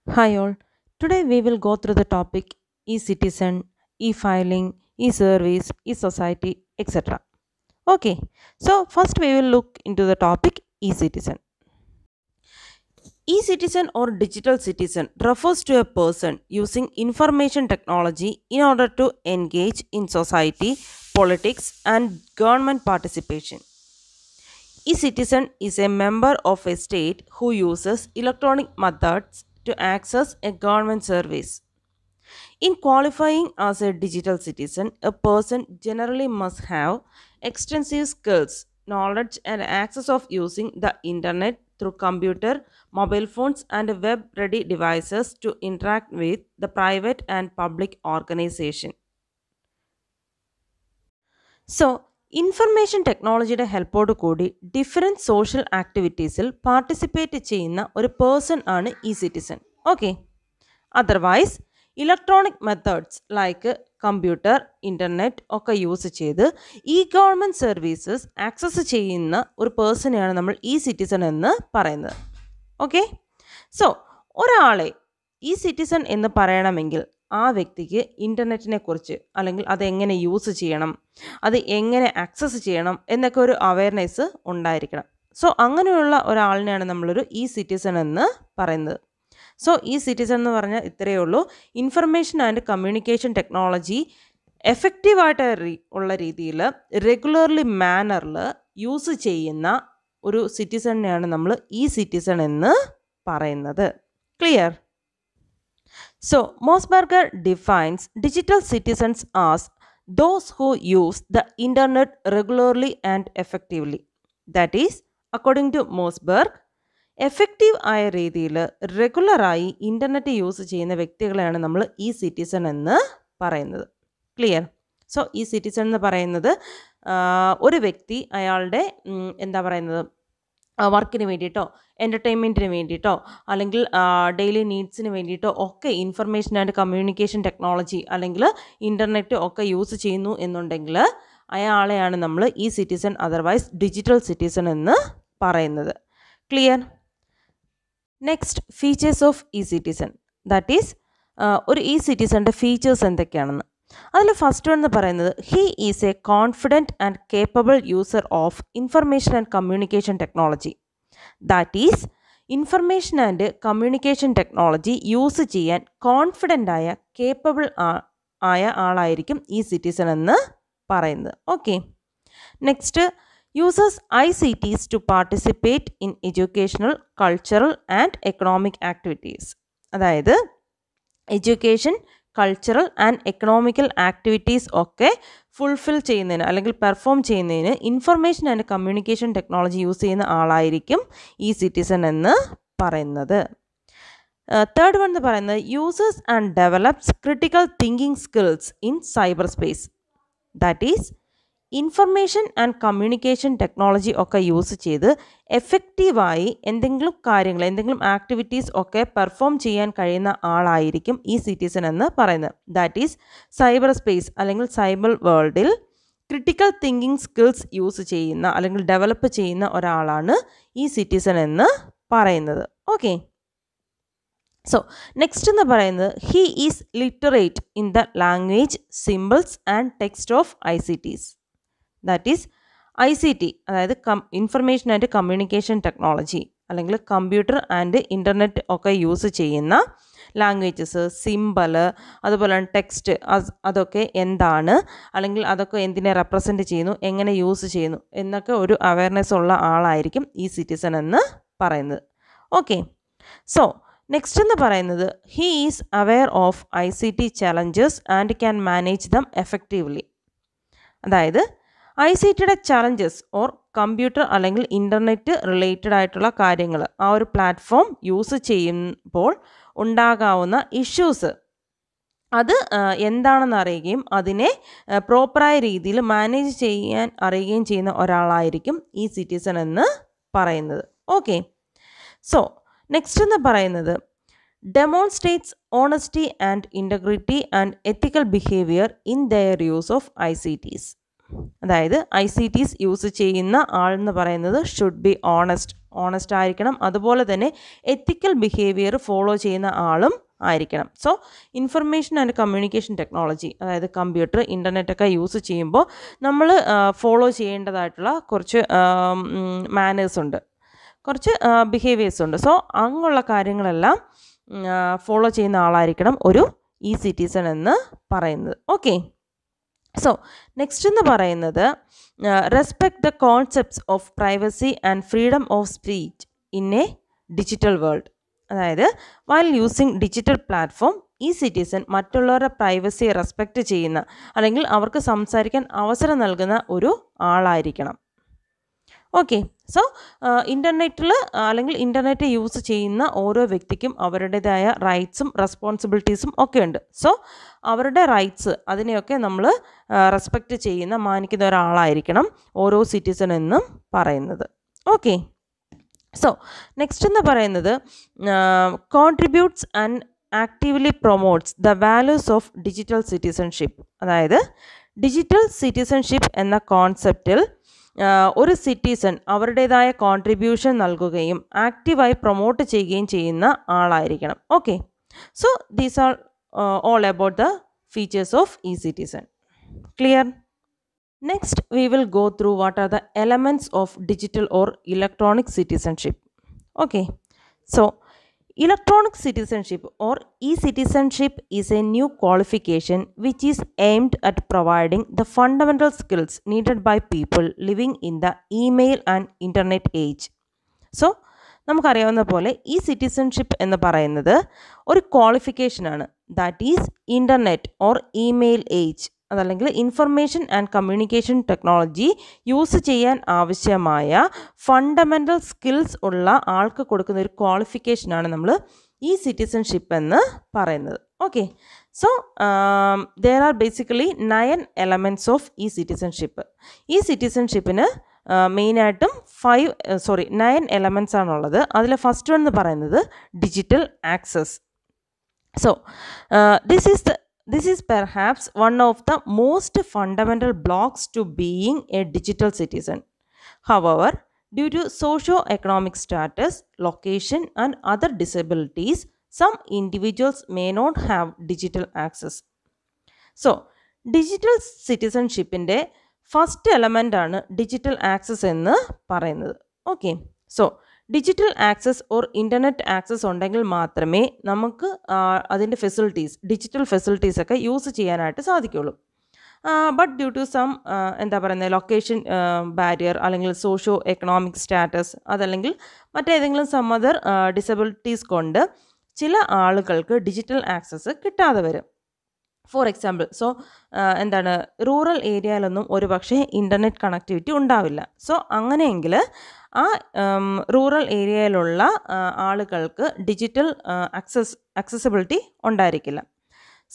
Hi all. Today we will go through the topic e-citizen, e-filing, e-service, e-society, etc. Okay. So first we will look into the topic e-citizen. E-citizen or digital citizen refers to a person using information technology in order to engage in society, politics and government participation. E-citizen is a member of a state who uses electronic methods to access a government service. In qualifying as a digital citizen, a person generally must have extensive skills, knowledge, and access of using the internet through computer, mobile phones, and web ready devices to interact with the private and public organization. So information ടെക്നോളജിയുടെ ഹെൽപ്പോട് കൂടി different social ആക്ടിവിറ്റീസിൽ participate ചെയ്യുന്ന ഒരു person ആണ് E citizen. Okay. Otherwise electronic methods like computer, internet ഒക്കെ use ചെയ്ത് E government services access ചെയ്യുന്ന ഒരു പേഴ്സണെയാണ് നമ്മൾ ഇ സിറ്റിസൺ എന്ന് പറയുന്നത്. ഓക്കെ. സോ ഒരാളെ ഇ സിറ്റിസൺ എന്ന് പറയണമെങ്കിൽ ആ വ്യക്തിക്ക് ഇൻ്റർനെറ്റിനെ കുറിച്ച് അല്ലെങ്കിൽ അതെങ്ങനെ യൂസ് ചെയ്യണം, അത് എങ്ങനെ ആക്സസ് ചെയ്യണം എന്നൊക്കെ ഒരു അവയർനെസ് ഉണ്ടായിരിക്കണം. സോ അങ്ങനെയുള്ള ഒരാളിനെയാണ് നമ്മളൊരു ഇ സിറ്റിസൺ എന്ന് പറയുന്നത്. സോ ഇ സിറ്റിസൺ എന്ന് പറഞ്ഞാൽ ഇത്രയേ ഉള്ളൂ. ഇൻഫർമേഷൻ ആൻഡ് കമ്മ്യൂണിക്കേഷൻ ടെക്നോളജി എഫക്റ്റീവായിട്ട് ഉള്ള രീതിയിൽ റെഗുലർലി മാനറിൽ യൂസ് ചെയ്യുന്ന ഒരു സിറ്റിസണിനെയാണ് നമ്മൾ ഇ സിറ്റിസൺ എന്ന് പറയുന്നത്. Clear? So, Mosberger defines digital citizens as those who use the internet regularly and effectively. That is, according to Mosberg, effective ആയ രീതിയിൽ റെഗുലറായി ഇൻ്റർനെറ്റ് യൂസ് ചെയ്യുന്ന വ്യക്തികളെയാണ് നമ്മൾ ഇ സിറ്റിസൺ എന്ന് പറയുന്നത്. ക്ലിയർ? സോ ഇ സിറ്റിസൺ എന്ന് പറയുന്നത് ഒരു വ്യക്തി അയാളുടെ എന്താ പറയുന്നത് വർക്കിന് വേണ്ടിയിട്ടോ എൻ്റർടൈൻമെൻറ്റിന് വേണ്ടിയിട്ടോ അല്ലെങ്കിൽ ഡെയിലി നീഡ്സിന് വേണ്ടിയിട്ടോ ഒക്കെ ഇൻഫർമേഷൻ ആൻഡ് കമ്മ്യൂണിക്കേഷൻ ടെക്നോളജി അല്ലെങ്കിൽ ഇൻ്റർനെറ്റ് ഒക്കെ യൂസ് ചെയ്യുന്നു എന്നുണ്ടെങ്കിൽ അയാളെയാണ് നമ്മൾ E citizen otherwise digital citizen എന്ന് പറയുന്നത്. Clear? Next, features of E citizen. That is ഒരു ഇ സിറ്റിസൻ്റെ ഫീച്ചേഴ്സ് എന്തൊക്കെയാണെന്ന്. അതിൽ ഫസ്റ്റ് വൺ എന്ന് പറയുന്നത് he is A confident and capable user of information and communication technology. That is information and communication technology use ചെയ്യാൻ confident ആയ capable ആയ ആളായിരിക്കും ഈ സിറ്റിസൺ എന്ന് പറയുന്നത്. Okay. Next, users ICTs to participate in educational, cultural and economic activities. അതായത് education, cultural and economical activities ഒക്കെ fulfil ചെയ്യുന്നതിന് അല്ലെങ്കിൽ പെർഫോം ചെയ്യുന്നതിന് information and communication technology use ചെയ്യുന്ന ആളായിരിക്കും ഈ സിറ്റിസൺ എന്ന് പറയുന്നത്. തേർഡ് വൺ എന്ന് പറയുന്നത് users and develops critical thinking skills in cyber space. That is information and communication technology ഒക്കെ യൂസ് ചെയ്ത് എഫക്റ്റീവായി എന്തെങ്കിലും കാര്യങ്ങൾ, എന്തെങ്കിലും ആക്ടിവിറ്റീസ് ഒക്കെ പെർഫോം ചെയ്യാൻ കഴിയുന്ന ആളായിരിക്കും ഈ സിറ്റിസൺ എന്ന് പറയുന്നത്. ദാറ്റ് ഈസ് സൈബർ സ്പേസ് അല്ലെങ്കിൽ സൈബർ വേൾഡിൽ ക്രിട്ടിക്കൽ തിങ്കിങ് സ്കിൽസ് യൂസ് ചെയ്യുന്ന അല്ലെങ്കിൽ ഡെവലപ്പ് ചെയ്യുന്ന ഒരാളാണ് ഈ സിറ്റിസൺ എന്ന് പറയുന്നത്. ഓക്കെ. സോ നെക്സ്റ്റ് എന്ന് പറയുന്നത് he is literate in the language, symbols and text of ICTs. That is ICT, അതായത് ഇൻഫർമേഷൻ ആൻഡ് കമ്മ്യൂണിക്കേഷൻ ടെക്നോളജി അല്ലെങ്കിൽ കമ്പ്യൂട്ടർ ആൻഡ് ഇൻ്റർനെറ്റ് ഒക്കെ യൂസ് ചെയ്യുന്ന ലാംഗ്വേജസ്, സിമ്പൽ, അതുപോലെ ടെക്സ്റ്റ്, അതൊക്കെ എന്താണ് അല്ലെങ്കിൽ അതൊക്കെ എന്തിനെ റെപ്രസെൻറ്റ് ചെയ്യുന്നു, എങ്ങനെ യൂസ് ചെയ്യുന്നു എന്നൊക്കെ ഒരു അവയർനെസ് ഉള്ള ആളായിരിക്കും ഈ സിറ്റിസൺ എന്ന് പറയുന്നത്. ഓക്കെ. സോ നെക്സ്റ്റ് എന്ന് പറയുന്നത് he is aware of ICT challenges and can manage dum effectively. അതായത് ICTയുടെ ചലഞ്ചസ് ഓർ കമ്പ്യൂട്ടർ അല്ലെങ്കിൽ ഇൻ്റർനെറ്റ് റിലേറ്റഡ് ആയിട്ടുള്ള കാര്യങ്ങൾ, ആ ഒരു പ്ലാറ്റ്ഫോം യൂസ് ചെയ്യുമ്പോൾ ഉണ്ടാകാവുന്ന ഇഷ്യൂസ് അത് എന്താണെന്ന് അറിയുകയും അതിനെ പ്രോപ്പറായ രീതിയിൽ മാനേജ് ചെയ്യാൻ അറിയുകയും ചെയ്യുന്ന ഒരാളായിരിക്കും ഈ സിറ്റിസൺ എന്ന് പറയുന്നത്. ഓക്കെ. സോ നെക്സ്റ്റ് എന്ന് പറയുന്നത് demonstrates honesty and integrity and ethical behaviour in there use of ICTs. അതായത് ICTs യൂസ് ചെയ്യുന്ന ആളെന്ന് പറയുന്നത് ഷുഡ് ബി ഓണസ്റ്റ് ആയിരിക്കണം. അതുപോലെ തന്നെ എത്തിക്കൽ ബിഹേവിയർ ഫോളോ ചെയ്യുന്ന ആളും ആയിരിക്കണം. So information and communication technology, അതായത് കമ്പ്യൂട്ടർ, ഇൻ്റർനെറ്റൊക്കെ യൂസ് ചെയ്യുമ്പോൾ നമ്മൾ ഫോളോ ചെയ്യേണ്ടതായിട്ടുള്ള കുറച്ച് മാനേഴ്സ് ഉണ്ട്, കുറച്ച് ബിഹേവിയേഴ്സ് ഉണ്ട്. സോ അങ്ങനെയുള്ള കാര്യങ്ങളെല്ലാം ഫോളോ ചെയ്യുന്ന ആളായിരിക്കണം ഒരു e-citizen എന്ന് പറയുന്നത്. ഓക്കെ, സോ നെക്സ്റ്റ് എന്ന് പറയുന്നത് respect the concepts of privacy and freedom of speech in a digital world. അതായത് while using digital platform e-citizen മറ്റുള്ളവരുടെ പ്രൈവസിയെ റെസ്പെക്റ്റ് ചെയ്യുന്ന അല്ലെങ്കിൽ അവർക്ക് സംസാരിക്കാൻ അവസരം നൽകുന്ന ഒരു ആളായിരിക്കണം. ഓക്കെ, സോ ഇൻ്റർനെറ്റിൽ അല്ലെങ്കിൽ ഇൻ്റർനെറ്റ് യൂസ് ചെയ്യുന്ന ഓരോ വ്യക്തിക്കും അവരുടേതായ റൈറ്റ്സും റെസ്പോൺസിബിലിറ്റീസും ഒക്കെ ഉണ്ട്. സോ അവരുടെ റൈറ്റ്സ് അതിനെയൊക്കെ നമ്മൾ റെസ്പെക്റ്റ് ചെയ്യുന്ന, മാനിക്കുന്ന ഒരാളായിരിക്കണം ഓരോ സിറ്റിസൺ എന്നും പറയുന്നത്. ഓക്കെ, സോ നെക്സ്റ്റ് എന്ന് പറയുന്നത് contributes and actively promotes the values of digital citizenship. അതായത് ഡിജിറ്റൽ സിറ്റിസൺഷിപ്പ് എന്ന കോൺസെപ്റ്റിൽ ഒരു സിറ്റിസൺ അവരുടേതായ കോൺട്രിബ്യൂഷൻ നൽകുകയും ആക്റ്റീവായി പ്രൊമോട്ട് ചെയ്യുകയും ചെയ്യുന്ന ആളായിരിക്കണം. Okay, so these are all about the features of e-citizen. Clear? Next, we will go through what are the elements of digital or electronic citizenship. Okay, so electronic citizenship or e-citizenship is a new qualification which is aimed at providing the fundamental skills needed by people living in the email and internet age. So നമുക്കറിയാവുന്ന പോലെ ഈ citizenship എന്ന് പറയുന്നത് ഒരു ക്വാളിഫിക്കേഷനാണ്. That is internet or email age, അതല്ലെങ്കിൽ information and communication technology use ചെയ്യാൻ ആവശ്യമായ ഫണ്ടമെൻ്റൽ സ്കിൽസ് ഉള്ള ആൾക്ക് കൊടുക്കുന്ന ഒരു ക്വാളിഫിക്കേഷനാണ് നമ്മൾ ഈ സിറ്റിസൺഷിപ്പ് എന്ന് പറയുന്നത്. Okay, so there are basically 9 elements of ഈ സിറ്റിസൺഷിപ്പ്. ഈ സിറ്റിസൺഷിപ്പിന് മെയിനായിട്ടും 9 എലമെൻറ്റ്സ് ആണുള്ളത്. അതിൽ ഫസ്റ്റ് വൺ എന്ന് പറയുന്നത് digital access. So This is perhaps one of the most fundamental blocks to being a digital citizen. However, due to socio-economic status, location, and other disabilities, some individuals may not have digital access. So, digital citizenshipന്റെ first element ആണ് digital access എന്ന് പറയുന്നത്. Okay, so digital access or internet access ഉണ്ടെങ്കിൽ മാത്രമേ നമുക്ക് അതിൻ്റെ digital ഫെസിലിറ്റീസൊക്കെ use ചെയ്യാനായിട്ട് സാധിക്കുള്ളൂ. But due to some location barrier അല്ലെങ്കിൽ സോഷ്യോ എക്കണോമിക് സ്റ്റാറ്റസ്, അതല്ലെങ്കിൽ മറ്റേതെങ്കിലും സം അതർ ഡിസബിലിറ്റീസ് കൊണ്ട് ചില ആളുകൾക്ക് ഡിജിറ്റൽ ആക്സസ് കിട്ടാതെ വരും. ഫോർ എക്സാമ്പിൾ, സോ റൂറൽ ഏരിയയിലൊന്നും ഒരു പക്ഷേ ഇൻ്റർനെറ്റ് കണക്ടിവിറ്റി ഉണ്ടാവില്ല. സോ അങ്ങനെയെങ്കിൽ ആ റൂറൽ ഏരിയയിലുള്ള ആളുകൾക്ക് ഡിജിറ്റൽ ആക്സസിബിലിറ്റി ഉണ്ടായിരിക്കില്ല.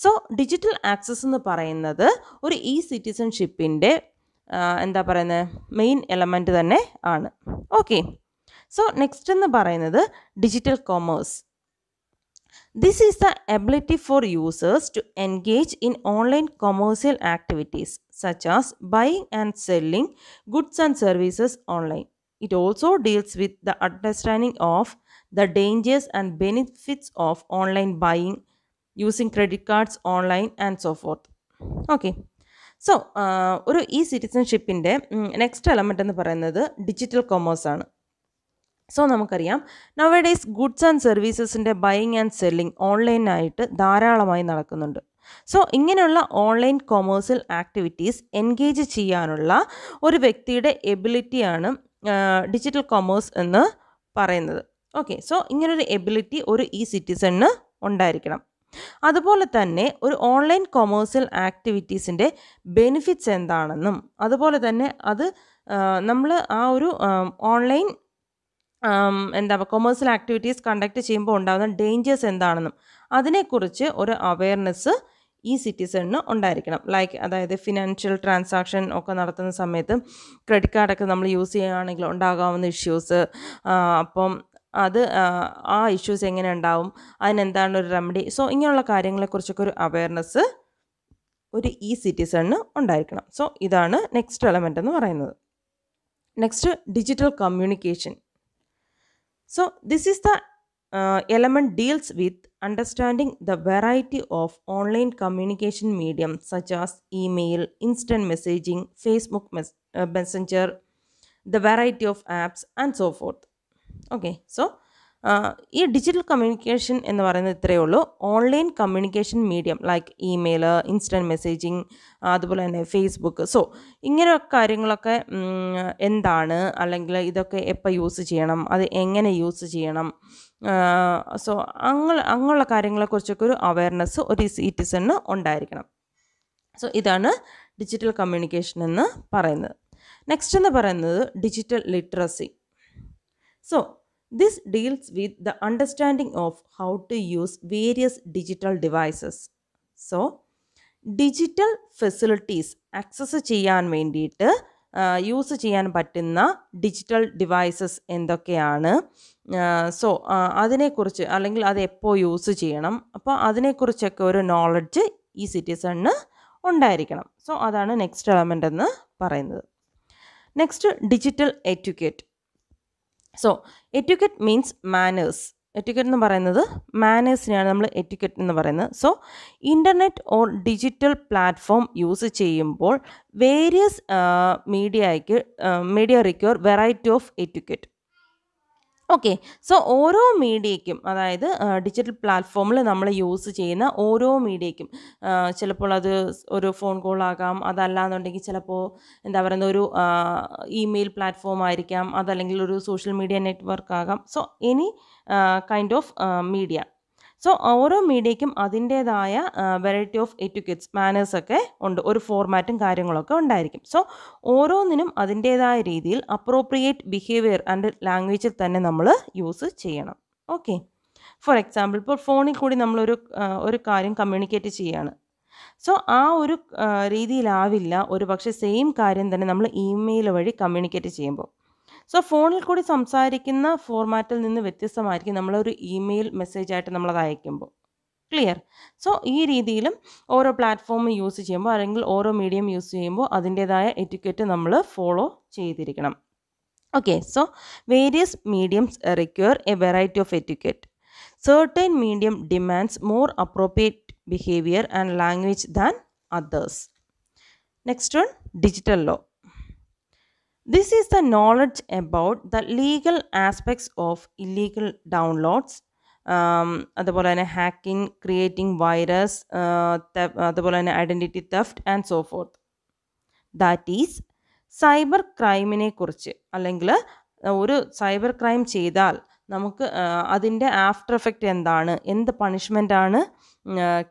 സോ ഡിജിറ്റൽ ആക്സസ് എന്ന് പറയുന്നത് ഒരു e-citizenshipൻ്റെ മെയിൻ എലമെൻറ്റ് തന്നെ ആണ്. ഓക്കെ, സോ നെക്സ്റ്റ് എന്ന് പറയുന്നത് digital commerce. This is the ability for users to engage in online commercial activities such as buying and selling goods and services online. It also deals with the understanding of the dangers and benefits of online buying, using credit cards online and so forth. Okay, so ഒരു e-citizenshipൻ്റെ next element എന്ന് പറയുന്നത് digital commerce ആണ്. So നമുക്കറിയാം nowadays goods and സർവീസസിൻ്റെ buying and selling ഓൺലൈനായിട്ട് ധാരാളമായി നടക്കുന്നുണ്ട്. So ഇങ്ങനെയുള്ള ഓൺലൈൻ കൊമേഴ്സ്യൽ ആക്ടിവിറ്റീസ് എൻഗേജ് ചെയ്യാനുള്ള ഒരു വ്യക്തിയുടെ എബിലിറ്റിയാണ് ഡിജിറ്റൽ കൊമേഴ്സ് എന്ന് പറയുന്നത്. ഓക്കെ, സോ ഇങ്ങനൊരു എബിലിറ്റി ഒരു e-citizenന് ഉണ്ടായിരിക്കണം. അതുപോലെ തന്നെ ഒരു ഓൺലൈൻ കൊമേഴ്സ്യൽ ആക്ടിവിറ്റീസിൻ്റെ ബെനിഫിറ്റ്സ് എന്താണെന്നും, അതുപോലെ തന്നെ അത് നമ്മൾ ആ ഒരു ഓൺലൈൻ കൊമേഴ്സ്യൽ ആക്ടിവിറ്റീസ് കണ്ടക്ട് ചെയ്യുമ്പോൾ ഉണ്ടാകുന്ന ഡേഞ്ചേഴ്സ് എന്താണെന്നും അതിനെക്കുറിച്ച് ഒരു അവയർനെസ് e-citizenന് ഉണ്ടായിരിക്കണം. അതായത് ഫിനാൻഷ്യൽ ട്രാൻസാക്ഷൻ ഒക്കെ നടത്തുന്ന സമയത്ത് ക്രെഡിറ്റ് കാർഡൊക്കെ നമ്മൾ യൂസ് ചെയ്യുകയാണെങ്കിൽ ഉണ്ടാകാവുന്ന ഇഷ്യൂസ്, അപ്പം അത് ആ ഇഷ്യൂസ് എങ്ങനെ ഉണ്ടാവും, അതിനെന്താണ് ഒരു റെമഡി. സോ ഇങ്ങനെയുള്ള കാര്യങ്ങളെക്കുറിച്ചൊക്കെ ഒരു അവയർനെസ് ഒരു ഇ സിറ്റിസണിന് ഉണ്ടായിരിക്കണം. സോ ഇതാണ് നെക്സ്റ്റ് എലമെൻ്റ് എന്ന് പറയുന്നത്. Next digital communication. So this is the element deals with understanding the variety of online communication mediums such as email, instant messaging, Facebook Messenger, the variety of apps and so forth. Okay, so ഈ digital communication എന്ന് പറയുന്നത് ഇത്രയേ ഉള്ളൂ. Online communication medium like email, instant messaging, അതുപോലെ തന്നെ Facebook. So ഇങ്ങനെ കാര്യങ്ങളൊക്കെ എന്താണ്, അല്ലെങ്കിൽ ഇതൊക്കെ എപ്പോൾ യൂസ് ചെയ്യണം, അത് എങ്ങനെ യൂസ് ചെയ്യണം, സോ അങ്ങനെയുള്ള കാര്യങ്ങളെക്കുറിച്ചൊക്കെ ഒരു അവയർനെസ് ഒരു സിറ്റിസണിന് ഉണ്ടായിരിക്കണം. സോ ഇതാണ് ഡിജിറ്റൽ കമ്മ്യൂണിക്കേഷൻ എന്ന് പറയുന്നത്. നെക്സ്റ്റ് എന്ന് പറയുന്നത് digital literacy. So this deals with the understanding of how to use various digital devices. So, digital facilities access ചെയ്യാൻ വേണ്ടിയിട്ട് യൂസ് ചെയ്യാൻ പറ്റുന്ന ഡിജിറ്റൽ ഡിവൈസസ് എന്തൊക്കെയാണ്, സോ അതിനെക്കുറിച്ച്, അല്ലെങ്കിൽ അത് എപ്പോൾ യൂസ് ചെയ്യണം, അപ്പോൾ അതിനെക്കുറിച്ചൊക്കെ ഒരു നോളജ് ഈ സിറ്റിസണിന് ഉണ്ടായിരിക്കണം. സോ അതാണ് നെക്സ്റ്റ് എലമെൻ്റ് എന്ന് പറയുന്നത്. Next digital etiquette. So etiquette means manners. Etiquette എന്ന് പറയുന്നത് മാനേഴ്സിനെയാണ് നമ്മൾ എറ്റിക്വറ്റ് എന്ന് പറയുന്നത്. So internet or digital platform use ചെയ്യുമ്പോൾ various media require variety of etiquette. Okay, so ഓരോ മീഡിയയ്ക്കും, അതായത് ഡിജിറ്റൽ പ്ലാറ്റ്ഫോമിൽ നമ്മൾ യൂസ് ചെയ്യുന്ന ഓരോ മീഡിയയ്ക്കും, ചിലപ്പോൾ അത് ഒരു ഫോൺ കോൾ ആകാം, അതല്ലാന്നുണ്ടെങ്കിൽ ചിലപ്പോൾ എന്താ പറയുന്നത് ഒരു ഇമെയിൽ പ്ലാറ്റ്ഫോം ആയിരിക്കാം, അതല്ലെങ്കിൽ ഒരു സോഷ്യൽ മീഡിയ നെറ്റ്വർക്ക് ആകാം. So any kind of media. So ഓരോ മീഡിയയ്ക്കും അതിൻ്റേതായ വെറൈറ്റി ഓഫ് എറ്റിക്വറ്റ്സ്, മാനേഴ്സൊക്കെ ഉണ്ട്, ഒരു ഫോർമാറ്റും കാര്യങ്ങളൊക്കെ ഉണ്ടായിരിക്കും. സോ ഓരോന്നിനും അതിൻ്റേതായ രീതിയിൽ അപ്രോപ്രിയേറ്റ് ബിഹേവിയർ ആൻഡ് ലാംഗ്വേജിൽ തന്നെ നമ്മൾ യൂസ് ചെയ്യണം. ഓക്കെ, ഫോർ എക്സാമ്പിൾ ഇപ്പോൾ ഫോണിൽ കൂടി നമ്മളൊരു കാര്യം കമ്മ്യൂണിക്കേറ്റ് ചെയ്യുകയാണ്. സോ ആ ഒരു രീതിയിലാവില്ല ഒരു പക്ഷേ സെയിം കാര്യം തന്നെ നമ്മൾ ഇമെയിൽ വഴി കമ്മ്യൂണിക്കേറ്റ് ചെയ്യുമ്പോൾ. സോ ഫോണിൽ കൂടി സംസാരിക്കുന്ന ഫോർമാറ്റിൽ നിന്ന് വ്യത്യസ്തമായിരിക്കും നമ്മളൊരു ഇമെയിൽ മെസ്സേജായിട്ട് നമ്മളത് അയക്കുമ്പോൾ. ക്ലിയർ? സോ ഈ രീതിയിലും ഓരോ പ്ലാറ്റ്ഫോം യൂസ് ചെയ്യുമ്പോൾ, അല്ലെങ്കിൽ ഓരോ മീഡിയം യൂസ് ചെയ്യുമ്പോൾ അതിൻ്റേതായ എറ്റിക്വറ്റ് നമ്മൾ ഫോളോ ചെയ്തിരിക്കണം. Okay, so various mediums require A variety of etiquette. Certain medium demands more appropriate behavior and language than others. Next one, digital law. This is the knowledge about the legal aspects of illegal downloads, അതുപോലെ തന്നെ hacking, creating virus, അതുപോലെ തന്നെ identity theft and so forth. That is cyber ക്രൈമിനെ കുറിച്ച്, അല്ലെങ്കിൽ ഒരു cyber crime ചെയ്താൽ നമുക്ക് അതിൻ്റെ ആഫ്റ്റർ എഫക്റ്റ് എന്താണ്, എന്ത് പണിഷ്മെൻ്റാണ്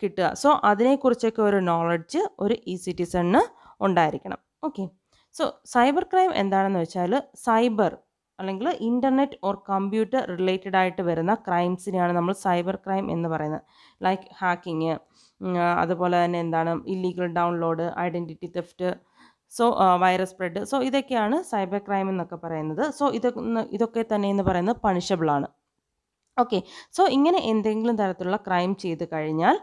കിട്ടുക. സോ അതിനെക്കുറിച്ചൊക്കെ ഒരു നോളജ് ഒരു ഇ സിറ്റിസണിന് ഉണ്ടായിരിക്കണം. ഓക്കെ, സോ സൈബർ ക്രൈം എന്താണെന്ന് വെച്ചാൽ സൈബർ അല്ലെങ്കിൽ ഇൻ്റർനെറ്റ് ഓർ കമ്പ്യൂട്ടർ റിലേറ്റഡ് ആയിട്ട് വരുന്ന ക്രൈംസിനെയാണ് നമ്മൾ സൈബർ ക്രൈം എന്ന് പറയുന്നത്. ലൈക്ക് ഹാക്കിങ്, അതുപോലെ തന്നെ എന്താണ് illegal download, identity theft, so virus spread. So ഇതൊക്കെയാണ് സൈബർ ക്രൈം എന്നൊക്കെ പറയുന്നത്. സോ ഇതൊക്കെ തന്നെ എന്ന് പറയുന്നത് പണിഷബിളാണ്. ഓക്കെ, സോ ഇങ്ങനെ എന്തെങ്കിലും തരത്തിലുള്ള ക്രൈം ചെയ്ത് കഴിഞ്ഞാൽ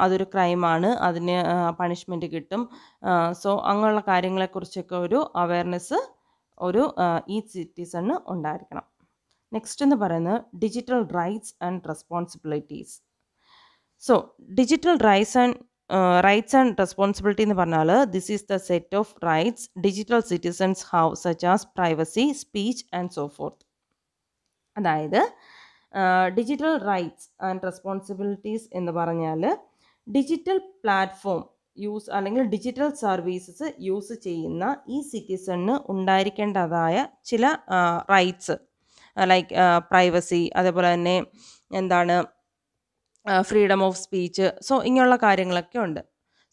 അതൊരു ക്രൈമാണ്, അതിന് പണിഷ്മെൻറ്റ് കിട്ടും. സോ അങ്ങനെയുള്ള കാര്യങ്ങളെക്കുറിച്ചൊക്കെ ഒരു അവയർനെസ് ഒരു ഈ സിറ്റിസണിന് ഉണ്ടായിരിക്കണം. നെക്സ്റ്റ് എന്ന് പറയുന്നത് digital rights and responsibilities. So digital rights and responsibility എന്ന് പറഞ്ഞാൽ this is the set of rights digital citizens have such as privacy, speech and so fourth. അതായത് ഡിജിറ്റൽ റൈറ്റ്സ് ആൻഡ് റെസ്പോൺസിബിലിറ്റീസ് എന്ന് പറഞ്ഞാൽ ഡിജിറ്റൽ പ്ലാറ്റ്ഫോം യൂസ് അല്ലെങ്കിൽ digital services use ചെയ്യുന്ന ഈ സിറ്റിസണിന് ഉണ്ടായിരിക്കേണ്ടതായ ചില rights, like privacy, അതേപോലെ തന്നെ എന്താണ് ഫ്രീഡം ഓഫ് സ്പീച്ച്. സോ ഇങ്ങനെയുള്ള കാര്യങ്ങളൊക്കെ ഉണ്ട്.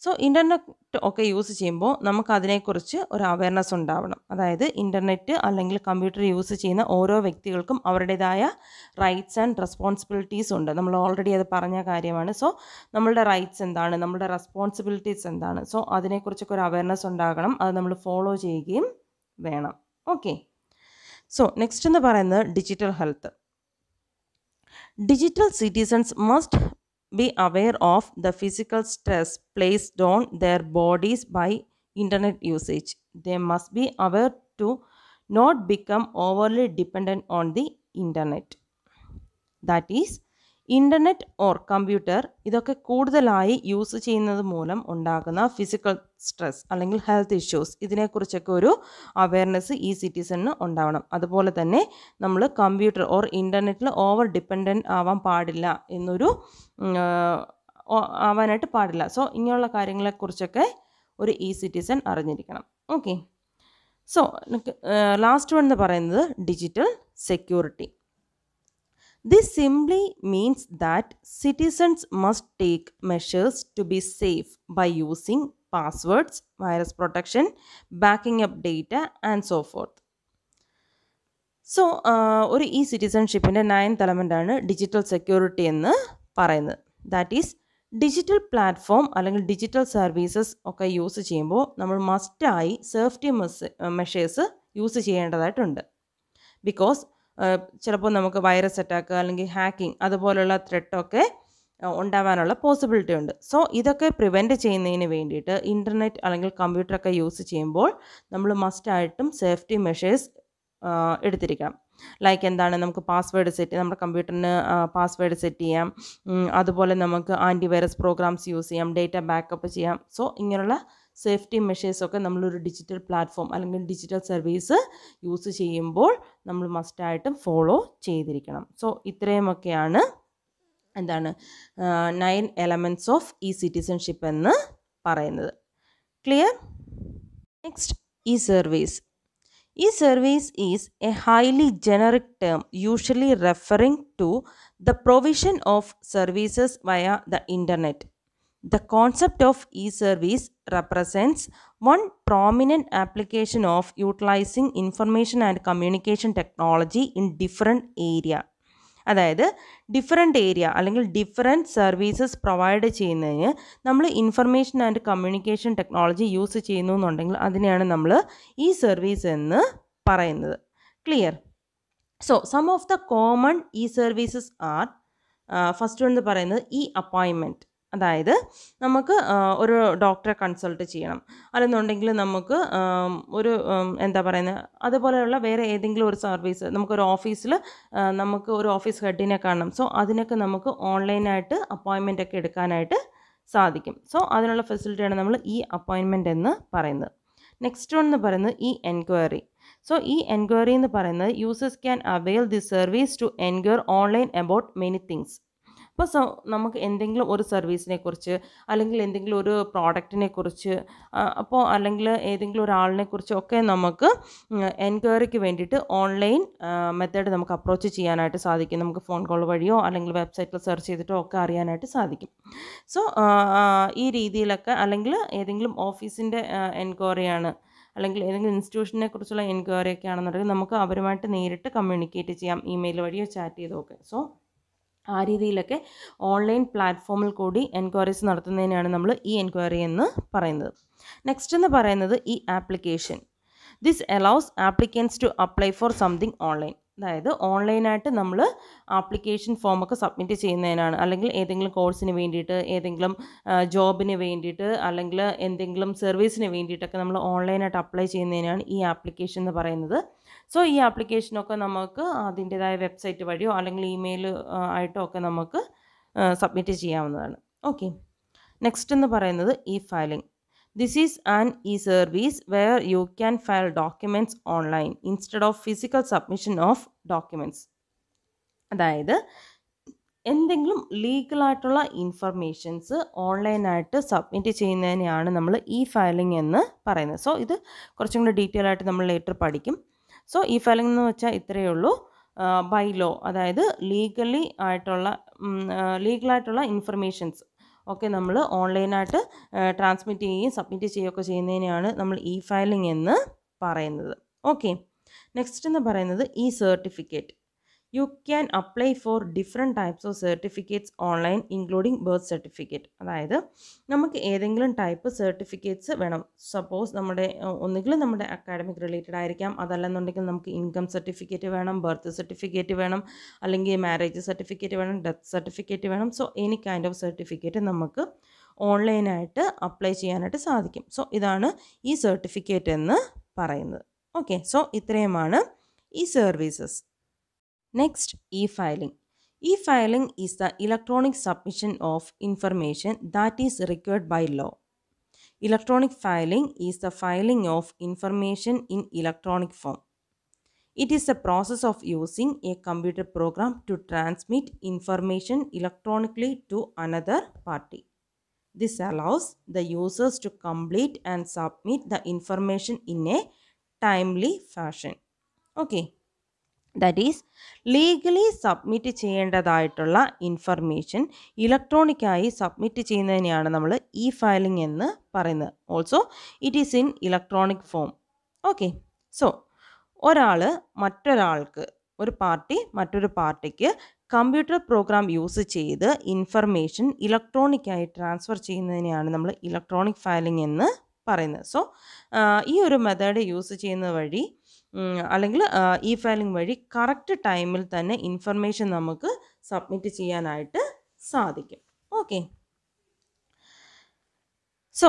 സോ ഇൻ്റർനെറ്റ് ഒക്കെ യൂസ് ചെയ്യുമ്പോൾ നമുക്ക് അതിനെക്കുറിച്ച് ഒരു അവയർനെസ് ഉണ്ടാവണം. അതായത് ഇൻ്റർനെറ്റ് അല്ലെങ്കിൽ കമ്പ്യൂട്ടർ യൂസ് ചെയ്യുന്ന ഓരോ വ്യക്തികൾക്കും അവരുടേതായ റൈറ്റ്സ് ആൻഡ് റെസ്പോൺസിബിലിറ്റീസ് ഉണ്ട്. നമ്മൾ ഓൾറെഡി അത് പറഞ്ഞ കാര്യമാണ്. സോ നമ്മളുടെ റൈറ്റ്സ് എന്താണ്, നമ്മളുടെ റെസ്പോൺസിബിലിറ്റീസ് എന്താണ്, സോ അതിനെക്കുറിച്ചൊക്കെ ഒരു അവയർനെസ് ഉണ്ടാകണം. അത് നമ്മൾ ഫോളോ ചെയ്യുകയും വേണം. ഓക്കെ, സോ നെക്സ്റ്റ് എന്ന് പറയുന്നത് digital health. Digital citizens must be aware of the physical stress placed on their bodies by internet usage. They must be aware to not become overly dependent on the internet. That is, internet or computer ഇതൊക്കെ കൂടുതലായി use ചെയ്യുന്നത് മൂലം ഉണ്ടാകുന്ന physical stress അല്ലെങ്കിൽ health issues ഇതിനെക്കുറിച്ചൊക്കെ ഒരു awareness ഈ സിറ്റിസണിന് ഉണ്ടാവണം. അതുപോലെ തന്നെ നമ്മൾ കമ്പ്യൂട്ടർ ഓർ ഇൻ്റർനെറ്റിൽ ഓവർ ഡിപ്പെൻഡൻറ്റ് ആവാൻ പാടില്ല എന്നൊരു ആവാനായിട്ട് പാടില്ല. സോ ഇങ്ങനെയുള്ള കാര്യങ്ങളെക്കുറിച്ചൊക്കെ ഒരു ഈ സിറ്റിസൺ അറിഞ്ഞിരിക്കണം. ഓക്കെ, സോ ലാസ്റ്റ് വൺ എന്ന് പറയുന്നത് digital security. This simply means that citizens must take measures to be safe by using passwords, virus protection, backing up data and so forth. So ഒരു ഈ സിറ്റിസൺഷിപ്പിൻ്റെ 9th എലമെൻ്റാണ് digital security എന്ന് പറയുന്നത്. That is digital platform അല്ലെങ്കിൽ digital services ഒക്കെ use ചെയ്യുമ്പോൾ നമ്മൾ മസ്റ്റായി safety measures use ചെയ്യേണ്ടതായിട്ടുണ്ട്. Because ചിലപ്പോൾ നമുക്ക് വൈറസ് അറ്റാക്ക് അല്ലെങ്കിൽ ഹാക്കിംഗ് അതുപോലുള്ള ത്രെട്ടൊക്കെ ഉണ്ടാവാനുള്ള പോസിബിലിറ്റി ഉണ്ട്. സോ ഇതൊക്കെ പ്രിവെൻറ്റ് ചെയ്യുന്നതിന് വേണ്ടിയിട്ട് ഇൻ്റർനെറ്റ് അല്ലെങ്കിൽ കമ്പ്യൂട്ടറൊക്കെ യൂസ് ചെയ്യുമ്പോൾ നമ്മൾ മസ്റ്റായിട്ടും സേഫ്റ്റി മെഷേഴ്സ് എടുത്തിരിക്കണം. ലൈക്ക് എന്താണ്, നമുക്ക് പാസ്വേഡ് നമ്മുടെ കമ്പ്യൂട്ടറിന് പാസ്വേഡ് സെറ്റ് ചെയ്യാം, അതുപോലെ നമുക്ക് ആൻറ്റിവൈറസ് പ്രോഗ്രാംസ് യൂസ് ചെയ്യാം, ഡേറ്റ ബാക്കപ്പ് ചെയ്യാം. സോ ഇങ്ങനെയുള്ള സേഫ്റ്റി മെഷേഴ്സൊക്കെ നമ്മളൊരു ഡിജിറ്റൽ പ്ലാറ്റ്ഫോം അല്ലെങ്കിൽ ഡിജിറ്റൽ സർവീസ് യൂസ് ചെയ്യുമ്പോൾ നമ്മൾ മസ്റ്റായിട്ടും ഫോളോ ചെയ്തിരിക്കണം. സോ ഇത്രയുമൊക്കെയാണ് എന്താണ് 9 എലമെൻറ്റ്സ് ഓഫ് ഈ സിറ്റിസൺഷിപ്പ് എന്ന് പറയുന്നത്. ക്ലിയർ? നെക്സ്റ്റ്, ഈ service. E-service is a highly generic term usually referring to the provision of services via the internet. The concept of e-service represents one prominent application of utilizing information and communication technology in different area. അതായത് different area അല്ലെങ്കിൽ different services provide ചെയ്യുന്നതിന് നമ്മൾ information and communication technology use ചെയ്യുന്നു എന്നുണ്ടെങ്കിൽ അതിനെയാണ് നമ്മൾ ഈ service എന്ന് പറയുന്നത്. Clear? So some of the common ഈ സർവീസസ് ആർ, ഫസ്റ്റ് എന്ന് പറയുന്നത് ഈ അപ്പോയിൻമെൻറ്റ്. അതായത് നമുക്ക് ഒരു ഡോക്ടറെ കൺസൾട്ട് ചെയ്യണം, അല്ലെന്നുണ്ടെങ്കിൽ നമുക്ക് ഒരു എന്താ പറയുന്നത് അതുപോലെയുള്ള വേറെ ഏതെങ്കിലും ഒരു സർവീസ്, നമുക്കൊരു ഓഫീസിൽ നമുക്ക് ഒരു ഓഫീസ് ഹെഡിനെ കാണണം. സോ അതിനൊക്കെ നമുക്ക് ഓൺലൈനായിട്ട് അപ്പോയിൻമെൻ്റ് ഒക്കെ എടുക്കാനായിട്ട് സാധിക്കും. സോ അതിനുള്ള ഫെസിലിറ്റിയാണ് നമ്മൾ ഈ അപ്പോയിൻമെൻ്റ് എന്ന് പറയുന്നത്. നെക്സ്റ്റ് വൺ എന്ന് പറയുന്നത് ഈ എൻക്വയറി. സോ ഈ എൻക്വയറി എന്ന് പറയുന്നത് users can avail the service to enquire online about many things. അപ്പോൾ നമുക്ക് എന്തെങ്കിലും ഒരു സർവീസിനെ കുറിച്ച് അല്ലെങ്കിൽ എന്തെങ്കിലും ഒരു പ്രോഡക്റ്റിനെ കുറിച്ച് അപ്പോൾ അല്ലെങ്കിൽ ഏതെങ്കിലും ഒരാളിനെ കുറിച്ചൊക്കെ നമുക്ക് എൻക്വയറിക്ക് വേണ്ടിയിട്ട് ഓൺലൈൻ മെത്തേഡ് നമുക്ക് അപ്രോച്ച് ചെയ്യാനായിട്ട് സാധിക്കും. നമുക്ക് ഫോൺ കോൾ വഴിയോ അല്ലെങ്കിൽ വെബ്സൈറ്റിൽ സെർച്ച് ചെയ്തിട്ടോ ഒക്കെ അറിയാനായിട്ട് സാധിക്കും. സോ ഈ രീതിയിലൊക്കെ, അല്ലെങ്കിൽ ഏതെങ്കിലും ഓഫീസിൻ്റെ എൻക്വയറിയാണ് അല്ലെങ്കിൽ ഏതെങ്കിലും ഇൻസ്റ്റിറ്റ്യൂഷനെ കുറിച്ചുള്ള എൻക്വയറി ഒക്കെ ആണെന്നുണ്ടെങ്കിൽ നമുക്ക് അവരുമായിട്ട് നേരിട്ട് കമ്മ്യൂണിക്കേറ്റ് ചെയ്യാം, ഇമെയിൽ വഴിയോ ചാറ്റ് ചെയ്തോ ഒക്കെ. സോ ആ രീതിയിലൊക്കെ ഓൺലൈൻ പ്ലാറ്റ്ഫോമിൽ കൂടി എൻക്വയറീസ് നടത്തുന്നതിനാണ് നമ്മൾ ഈ എൻക്വയറി എന്ന് പറയുന്നത്. നെക്സ്റ്റ് എന്ന് പറയുന്നത് ഈ application. This allows applicants to apply for something online. അതായത് ഓൺലൈനായിട്ട് നമ്മൾ ആപ്ലിക്കേഷൻ ഫോമൊക്കെ സബ്മിറ്റ് ചെയ്യുന്നതിനാണ്, അല്ലെങ്കിൽ ഏതെങ്കിലും കോഴ്സിന് വേണ്ടിയിട്ട്, ഏതെങ്കിലും ജോബിന് വേണ്ടിയിട്ട്, അല്ലെങ്കിൽ എന്തെങ്കിലും സർവീസിന് വേണ്ടിയിട്ടൊക്കെ നമ്മൾ ഓൺലൈനായിട്ട് അപ്ലൈ ചെയ്യുന്നതിനാണ് ഈ ആപ്ലിക്കേഷൻ എന്ന് പറയുന്നത്. സോ ഈ ആപ്ലിക്കേഷനൊക്കെ നമുക്ക് അതിൻ്റേതായ വെബ്സൈറ്റ് വഴിയോ അല്ലെങ്കിൽ ഇമെയിൽ ആയിട്ടോ ഒക്കെ നമുക്ക് സബ്മിറ്റ് ചെയ്യാവുന്നതാണ്. ഓക്കെ, നെക്സ്റ്റ് എന്ന് പറയുന്നത് ഈ filing. This is an e-service where you can file documents online instead of physical submission of documents. അതായത് എന്തെങ്കിലും ലീഗലായിട്ടുള്ള ഇൻഫർമേഷൻസ് ഓൺലൈനായിട്ട് സബ്മിറ്റ് ചെയ്യുന്നതിനെയാണ് നമ്മൾ ഈ ഫയലിംഗ് എന്ന് പറയുന്നത്. സോ ഇത് കുറച്ചും കൂടി ഡീറ്റെയിൽ ആയിട്ട് നമ്മൾ ലേറ്റർ പഠിക്കും. സോ ഈ ഫയലിംഗ് എന്ന് വെച്ചാൽ ഇത്രയേ ഉള്ളൂ. ബൈ ലോ, അതായത് ലീഗലായിട്ടുള്ള ഇൻഫർമേഷൻസ് ഒക്കെ നമ്മൾ ഓൺലൈനായിട്ട് ട്രാൻസ്മിറ്റ് ചെയ്യുകയും സബ്മിറ്റ് ചെയ്യുകയൊക്കെ ചെയ്യുന്നതിനെയാണ് നമ്മൾ ഈ ഫയലിംഗ് എന്ന് പറയുന്നത്. ഓക്കെ, നെക്സ്റ്റ് എന്ന് പറയുന്നത് ഈ certificate. You can apply for different types of certificates online including birth certificate. അതായത് നമുക്ക് ഏതെങ്കിലും ടൈപ്പ് സർട്ടിഫിക്കറ്റ്സ് വേണം. സപ്പോസ് നമ്മുടെ ഒന്നുകിൽ നമ്മുടെ അക്കാഡമിക് റിലേറ്റഡ് ആയിരിക്കാം, അതല്ലെന്നുണ്ടെങ്കിൽ നമുക്ക് ഇൻകം സർട്ടിഫിക്കറ്റ് വേണം, ബർത്ത് സർട്ടിഫിക്കറ്റ് വേണം, അല്ലെങ്കിൽ മാരേജ് സർട്ടിഫിക്കറ്റ് വേണം, ഡെത്ത് സർട്ടിഫിക്കറ്റ് വേണം. So any kind of certificate നമുക്ക് ഓൺലൈനായിട്ട് അപ്ലൈ ചെയ്യാനായിട്ട് സാധിക്കും. സോ ഇതാണ് ഈ സർട്ടിഫിക്കറ്റ് എന്ന് പറയുന്നത്. ഓക്കെ, സോ ഇത്രയുമാണ് ഈ services. Next, e-filing. E-filing is the electronic submission of information that is required by law. Electronic filing is the filing of information in electronic form. It is the process of using a computer program to transmit information electronically to another party. This allows the users to complete and submit the information in a timely fashion. Okay. That is, legally submit ചെയ്യേണ്ടതായിട്ടുള്ള information ഇലക്ട്രോണിക്കായി submit ചെയ്യുന്നതിനെയാണ് നമ്മൾ e-filing എന്ന് പറയുന്നത്. Also it is in electronic form. Okay, so ഒരു party മറ്റൊരു പാർട്ടിക്ക് computer program use ചെയ്ത് ഇൻഫർമേഷൻ ഇലക്ട്രോണിക്കായി ട്രാൻസ്ഫർ ചെയ്യുന്നതിനെയാണ് നമ്മൾ ഇലക്ട്രോണിക് ഫയലിംഗ് എന്ന് പറയുന്നത്. സോ ഈ ഒരു മെത്തേഡ് യൂസ് ചെയ്യുന്നത് വഴി അല്ലെങ്കിൽ ഇ-ഫയലിംഗ് വഴി കറക്റ്റ് ടൈമിൽ തന്നെ ഇൻഫർമേഷൻ നമുക്ക് സബ്മിറ്റ് ചെയ്യാനായിട്ട് സാധിക്കും. Okay, so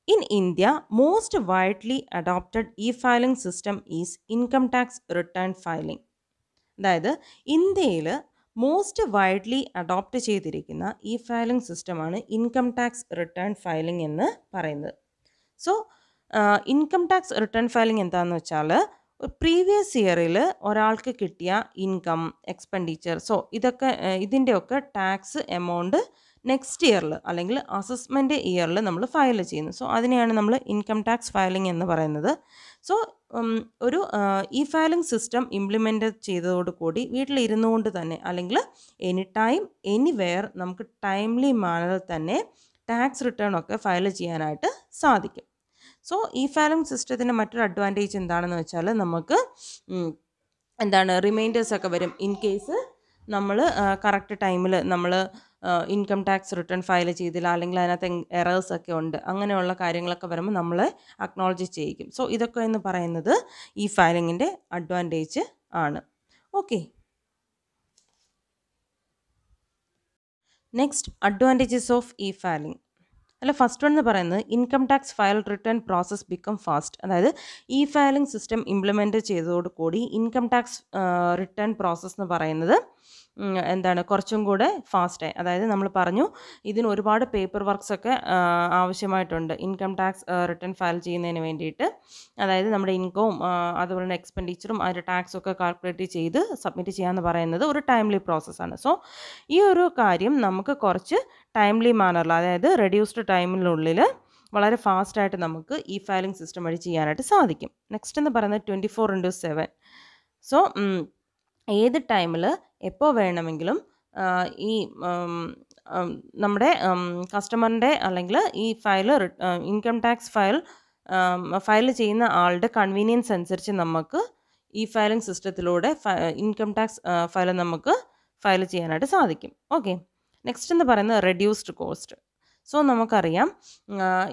in India most widely adopted e-filing system is income tax return filing. അതായത് ഇന്ത്യയിൽ മോസ്റ്റ് വൈഡ്ലി അഡോപ്റ്റ് ചെയ്തിരിക്കുന്ന ഇ-ഫയലിംഗ് സിസ്റ്റമാണ് ഇൻകം ടാക്സ് റിട്ടേൺ ഫയലിംഗ് എന്ന് പറയുന്നത്. So income tax return filing എന്താണെന്ന് വെച്ചാൽ പ്രീവിയസ് ഇയറിൽ ഒരാൾക്ക് കിട്ടിയ ഇൻകം, എക്സ്പെൻഡിച്ചർ, സോ ഇതിൻ്റെയൊക്കെ ടാക്സ് എമൗണ്ട് നെക്സ്റ്റ് ഇയറിൽ അല്ലെങ്കിൽ അസസ്മെൻറ്റ് ഇയറിൽ നമ്മൾ ഫയൽ ചെയ്യുന്നു. സോ അതിനെയാണ് നമ്മൾ ഇൻകം ടാക്സ് ഫയലിംഗ് എന്ന് പറയുന്നത്. സോ ഒരു ഇ-ഫയലിംഗ് സിസ്റ്റം ഇംപ്ലിമെൻ്റ് ചെയ്തതോടുകൂടി വീട്ടിലിരുന്നു കൊണ്ട് തന്നെ അല്ലെങ്കിൽ എനി ടൈം എനിവെയർ നമുക്ക് ടൈംലി മാനറിൽ തന്നെ ടാക്സ് റിട്ടേൺ ഒക്കെ ഫയൽ ചെയ്യാനായിട്ട് സാധിക്കും. സോ ഇ-ഫയലിംഗ് സിസ്റ്റത്തിൻ്റെ മറ്റൊരു അഡ്വാൻറ്റേജ് എന്താണെന്ന് വെച്ചാൽ നമുക്ക് റിമൈൻഡേഴ്സൊക്കെ വരും. ഇൻ കേസ് നമ്മൾ കറക്റ്റ് ടൈമിൽ നമ്മൾ ഇൻകം ടാക്സ് റിട്ടേൺ ഫയൽ ചെയ്തില്ല, അല്ലെങ്കിൽ അതിനകത്ത് എറേഴ്സൊക്കെ ഉണ്ട്, അങ്ങനെയുള്ള കാര്യങ്ങളൊക്കെ വരുമ്പോൾ നമ്മൾ അക്നോളജ് ചെയ്യിക്കും. സോ ഇതൊക്കെ എന്ന് പറയുന്നത് ഇ-ഫയലിങ്ങിൻ്റെ അഡ്വാൻറ്റേജ് ആണ്. Okay, next, advantages of e-filing. First one എന്ന് പറയുന്നത് income tax file return process become fast. അതായത് ഇ-ഫയലിംഗ് സിസ്റ്റം ഇംപ്ലിമെൻറ്റ് ചെയ്തതോടുകൂടി ഇൻകം ടാക്സ് റിട്ടേൺ പ്രോസസ്സ് എന്ന് പറയുന്നത് കുറച്ചും കൂടെ ഫാസ്റ്റായി. അതായത് നമ്മൾ പറഞ്ഞു ഇതിന് ഒരുപാട് പേപ്പർ വർക്ക്സൊക്കെ ആവശ്യമായിട്ടുണ്ട് ഇൻകം ടാക്സ് റിട്ടേൺ ഫയൽ ചെയ്യുന്നതിന് വേണ്ടിയിട്ട്. അതായത് നമ്മുടെ ഇൻകവും അതുപോലെ തന്നെ എക്സ്പെൻഡിച്ചറും അതിൻ്റെ ടാക്സൊക്കെ കാൽക്കുലേറ്റ് ചെയ്ത് സബ്മിറ്റ് ചെയ്യാമെന്ന് പറയുന്നത് ഒരു ടൈംലി പ്രോസസ്സാണ്. സോ ഈ ഒരു കാര്യം നമുക്ക് കുറച്ച് ടൈംലി മാനറിൽ, അതായത് റെഡ്യൂസ്ഡ് ടൈമിനുള്ളിൽ വളരെ ഫാസ്റ്റായിട്ട് നമുക്ക് ഇ-ഫയലിംഗ് സിസ്റ്റം വഴി ചെയ്യാനായിട്ട് സാധിക്കും. നെക്സ്റ്റ് എന്ന് പറയുന്നത് 24/7. സോ ഏത് ടൈമിൽ എപ്പോൾ വേണമെങ്കിലും ഈ നമ്മുടെ കസ്റ്റമറിൻ്റെ അല്ലെങ്കിൽ ഈ ഇൻകം ടാക്സ് ഫയൽ ചെയ്യുന്ന ആളുടെ കൺവീനിയൻസ് അനുസരിച്ച് നമുക്ക് ഇ-ഫയലിംഗ് സിസ്റ്റത്തിലൂടെ ഇൻകം ടാക്സ് ഫയൽ നമുക്ക് ഫയൽ ചെയ്യാനായിട്ട് സാധിക്കും. ഓക്കെ, നെക്സ്റ്റ് എന്ന് പറയുന്നത് റെഡ്യൂസ്ഡ് കോസ്റ്റ്. സോ നമുക്കറിയാം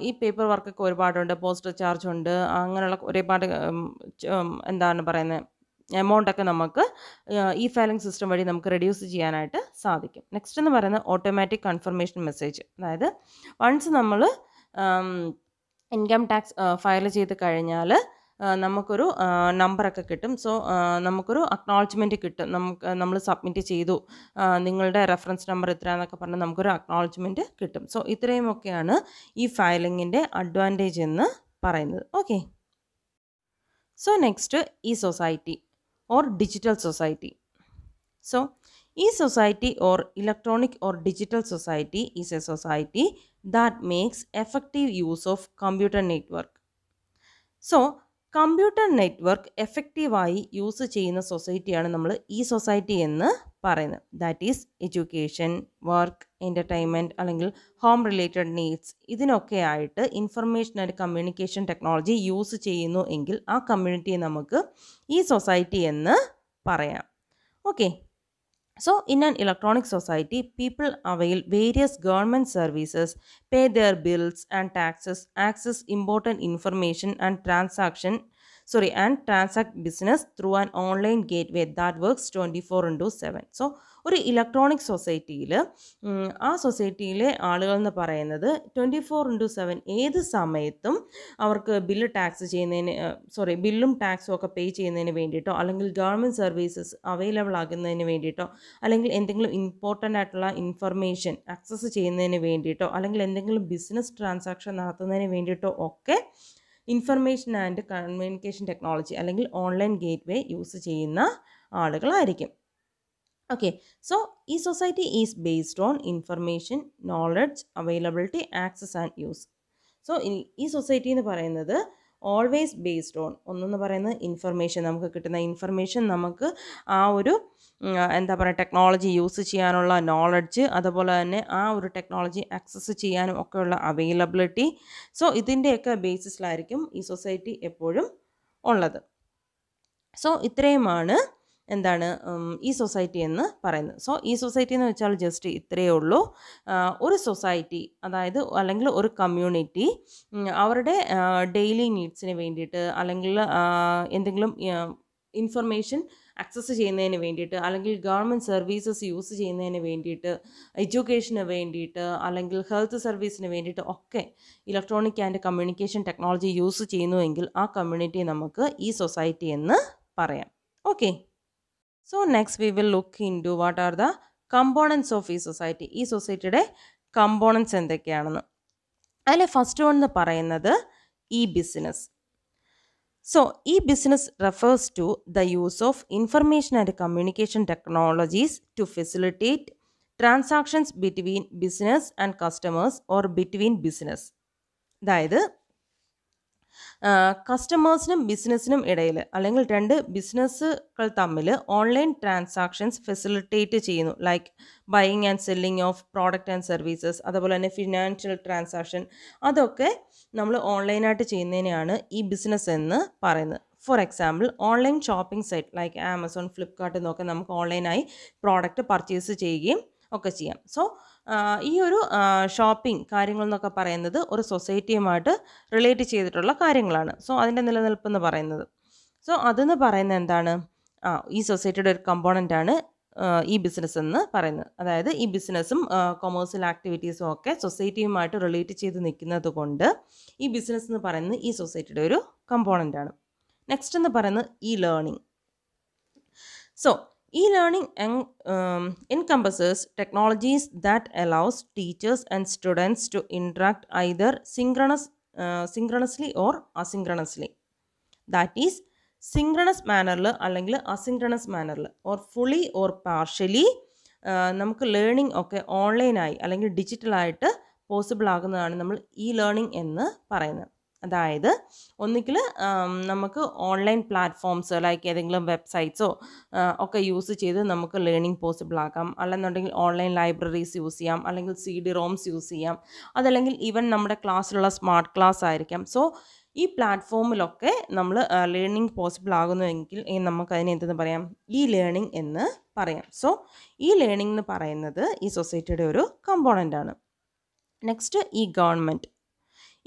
ഈ പേപ്പർ വർക്കൊക്കെ ഒരുപാടുണ്ട്, പോസ്റ്റൽ ചാർജ് ഉണ്ട്, അങ്ങനെയുള്ള ഒരുപാട് എമൗണ്ടൊക്കെ നമുക്ക് ഇ-ഫയലിംഗ് സിസ്റ്റം വഴി നമുക്ക് റെഡ്യൂസ് ചെയ്യാനായിട്ട് സാധിക്കും. നെക്സ്റ്റ് എന്ന് പറയുന്നത് ഓട്ടോമാറ്റിക് കൺഫർമേഷൻ മെസ്സേജ്. അതായത് വൺസ് നമ്മൾ ഇൻകം ടാക്സ് ഫയൽ ചെയ്ത് കഴിഞ്ഞാൽ നമുക്കൊരു നമ്പറൊക്കെ കിട്ടും. സോ നമുക്കൊരു അക്നോളജ്മെൻറ്റ് കിട്ടും. നമ്മൾ സബ്മിറ്റ് ചെയ്തു, നിങ്ങളുടെ റെഫറൻസ് നമ്പർ എത്രയാണെന്നൊക്കെ പറഞ്ഞ് നമുക്കൊരു അക്നോളജ്മെൻറ്റ് കിട്ടും. സോ ഇത്രയുമൊക്കെയാണ് ഈ ഫയലിങ്ങിൻ്റെ അഡ്വാൻറ്റേജ് എന്ന് പറയുന്നത്. Okay, so next E-society or digital society. So, e-society or electronic or digital society is a society that makes effective use of computer network. So, computer network എഫക്റ്റീവായി use ചെയ്യുന്ന സൊസൈറ്റിയാണ് നമ്മൾ e-society എന്ന് പറയുന്നത്. That is education, work, entertainment അല്ലെങ്കിൽ home related needs, ഇതിനൊക്കെ ആയിട്ട് information and communication technology use ചെയ്യുന്നു എങ്കിൽ ആ കമ്മ്യൂണിറ്റിയെ നമുക്ക് ഈ സൊസൈറ്റി എന്ന് പറയാം. Okay. So, in an electronic society, people avail various government services, pay their bills and taxes, access important information and transact business through an online gateway that works 24/7. So, ഒരു electronic സൊസൈറ്റിയിൽ ആ സൊസൈറ്റിയിലെ ആളുകൾ എന്ന് പറയുന്നത് 24/7 ഏത് സമയത്തും അവർക്ക് ബില്ലും ടാക്സും ഒക്കെ പേ ചെയ്യുന്നതിന് വേണ്ടിയിട്ടോ അല്ലെങ്കിൽ ഗവൺമെൻറ് സർവീസസ് അവൈലബിൾ ആകുന്നതിന് വേണ്ടിയിട്ടോ അല്ലെങ്കിൽ എന്തെങ്കിലും ഇമ്പോർട്ടൻ്റ് ആയിട്ടുള്ള ഇൻഫർമേഷൻ ആക്സസ് ചെയ്യുന്നതിന് വേണ്ടിയിട്ടോ അല്ലെങ്കിൽ എന്തെങ്കിലും ബിസിനസ് ട്രാൻസാക്ഷൻ നടത്തുന്നതിന് വേണ്ടിയിട്ടോ ഒക്കെ ഇൻഫർമേഷൻ ആൻഡ് കമ്മ്യൂണിക്കേഷൻ ടെക്നോളജി അല്ലെങ്കിൽ ഓൺലൈൻ ഗേറ്റ്വേ യൂസ് ചെയ്യുന്ന ആളുകളായിരിക്കും. ഓക്കെ. സോ ഈ society is based on information, knowledge, availability, access and use. So ഈ സൊസൈറ്റി എന്ന് പറയുന്നത് ഓൾവേസ് ബേസ്ഡ് ഓൺ ഒന്നെന്ന് പറയുന്നത് ഇൻഫർമേഷൻ, നമുക്ക് കിട്ടുന്ന ഇൻഫർമേഷൻ നമുക്ക് ആ ഒരു ടെക്നോളജി യൂസ് ചെയ്യാനുള്ള നോളജ്, അതുപോലെ തന്നെ ആ ഒരു ടെക്നോളജി ആക്സസ് ചെയ്യാനും ഒക്കെയുള്ള അവൈലബിലിറ്റി. സോ ഇതിൻ്റെയൊക്കെ ബേസിസിലായിരിക്കും ഈ സൊസൈറ്റി എപ്പോഴും ഉള്ളത്. സോ ഇത്രയുമാണ് ഈ സൊസൈറ്റി എന്ന് പറയുന്നത്. സോ ഈ സൊസൈറ്റി എന്ന് വെച്ചാൽ ജസ്റ്റ് ഇത്രയേ ഉള്ളൂ. ഒരു സൊസൈറ്റി അല്ലെങ്കിൽ ഒരു കമ്മ്യൂണിറ്റി അവരുടെ ഡെയിലി നീഡ്സിന് വേണ്ടിയിട്ട് അല്ലെങ്കിൽ എന്തെങ്കിലും ഇൻഫർമേഷൻ ആക്സസ് ചെയ്യുന്നതിന് വേണ്ടിയിട്ട് അല്ലെങ്കിൽ ഗവൺമെൻറ് സർവീസസ് യൂസ് ചെയ്യുന്നതിന് വേണ്ടിയിട്ട്, എഡ്യൂക്കേഷന് വേണ്ടിയിട്ട് അല്ലെങ്കിൽ ഹെൽത്ത് സർവീസിന് വേണ്ടിയിട്ട് ഒക്കെ electronic and communication technology use ചെയ്യുന്നുവെങ്കിൽ ആ കമ്മ്യൂണിറ്റി നമുക്ക് ഈ സൊസൈറ്റി എന്ന് പറയാം. Okay. So next we will look into what are the components of e-society. ഈ സൊസൈറ്റിയുടെ കമ്പോണൻസ് എന്തൊക്കെയാണെന്ന്. അതിലെ ഫസ്റ്റ് വൺ എന്ന് പറയുന്നത് business. So e-business refers to the use of information and communication technologies to facilitate transactions between business and customers or between business. അതായത് കസ്റ്റമേഴ്സിനും ബിസിനസ്സിനും ഇടയിൽ അല്ലെങ്കിൽ രണ്ട് ബിസിനസ്സുകൾ തമ്മിൽ ഓൺലൈൻ ട്രാൻസാക്ഷൻസ് ഫെസിലിറ്റേറ്റ് ചെയ്യുന്നു. Like buying and selling of product and services, അതുപോലെ തന്നെ financial transaction, അതൊക്കെ നമ്മൾ ഓൺലൈനായിട്ട് ചെയ്യുന്നതിനെയാണ് ഈ ബിസിനസ് എന്ന് പറയുന്നത്. For example online shopping site like Amazon, Flipkart എന്നൊക്കെ നമുക്ക് ഓൺലൈനായി പ്രോഡക്റ്റ് പർച്ചേസ് ചെയ്യുകയും ഒക്കെ ചെയ്യാം. സോ ഈ ഒരു ഷോപ്പിംഗ് കാര്യങ്ങൾ എന്നൊക്കെ പറയുന്നത് ഒരു സൊസൈറ്റിയുമായിട്ട് റിലേറ്റ് ചെയ്തിട്ടുള്ള കാര്യങ്ങളാണ്. സോ അതിൻ്റെ നിലനിൽപ്പ് എന്ന് പറയുന്നത്. സോ അതെന്ന് പറയുന്നത് എന്താണ്? ഈ സൊസൈറ്റിയുടെ ഒരു കമ്പോണൻ്റ് ആണ് ഈ ബിസിനസ് എന്ന് പറയുന്നത്. അതായത് ഈ ബിസിനസ്സും കൊമേഴ്സ്യൽ ആക്ടിവിറ്റീസും ഒക്കെ സൊസൈറ്റിയുമായിട്ട് റിലേറ്റ് ചെയ്ത് നിൽക്കുന്നത് കൊണ്ട് ഈ ബിസിനസ് എന്ന് പറയുന്നത് ഈ സൊസൈറ്റിയുടെ ഒരു കമ്പോണൻ്റ് ആണ്. നെക്സ്റ്റ് എന്ന് പറയുന്നത് learning. So e-learning encompasses technologies that allows teachers and students to interact either synchronously or asynchronously. That is, synchronous mannerൽ അല്ലെങ്കിൽ asynchronous mannerൽ or fully or partially നമുക്ക് ലേണിംഗ് ഒക്കെ ഓൺലൈനായി അല്ലെങ്കിൽ ഡിജിറ്റലായിട്ട് പോസിബിൾ ആകുന്നതാണ് നമ്മൾ ലേണിംഗ് എന്ന് പറയുന്നത്. അതായത് ഒന്നുകിൽ നമുക്ക് ഓൺലൈൻ പ്ലാറ്റ്ഫോംസ് ലൈക്ക് ഏതെങ്കിലും വെബ്സൈറ്റ്സോ ഒക്കെ യൂസ് ചെയ്ത് നമുക്ക് ലേണിംഗ് പോസിബിൾ ആക്കാം. അല്ലെന്നുണ്ടെങ്കിൽ ഓൺലൈൻ ലൈബ്രറീസ് യൂസ് ചെയ്യാം, അല്ലെങ്കിൽ CD-ROMs യൂസ് ചെയ്യാം, അതല്ലെങ്കിൽ ഈവൻ നമ്മുടെ ക്ലാസ്സിലുള്ള സ്മാർട്ട് ക്ലാസ് ആയിരിക്കാം. സോ ഈ പ്ലാറ്റ്ഫോമിലൊക്കെ നമ്മൾ ലേണിംഗ് പോസിബിൾ ആകുന്നുവെങ്കിൽ നമുക്കതിനെ എന്തെന്ന് പറയാം? ലേണിംഗ് എന്ന് പറയാം. സോ ലേണിംഗ് എന്ന് പറയുന്നത് ഈ സൊസൈറ്റിയുടെ ഒരു കമ്പോണൻ്റ് ആണ്. Next government.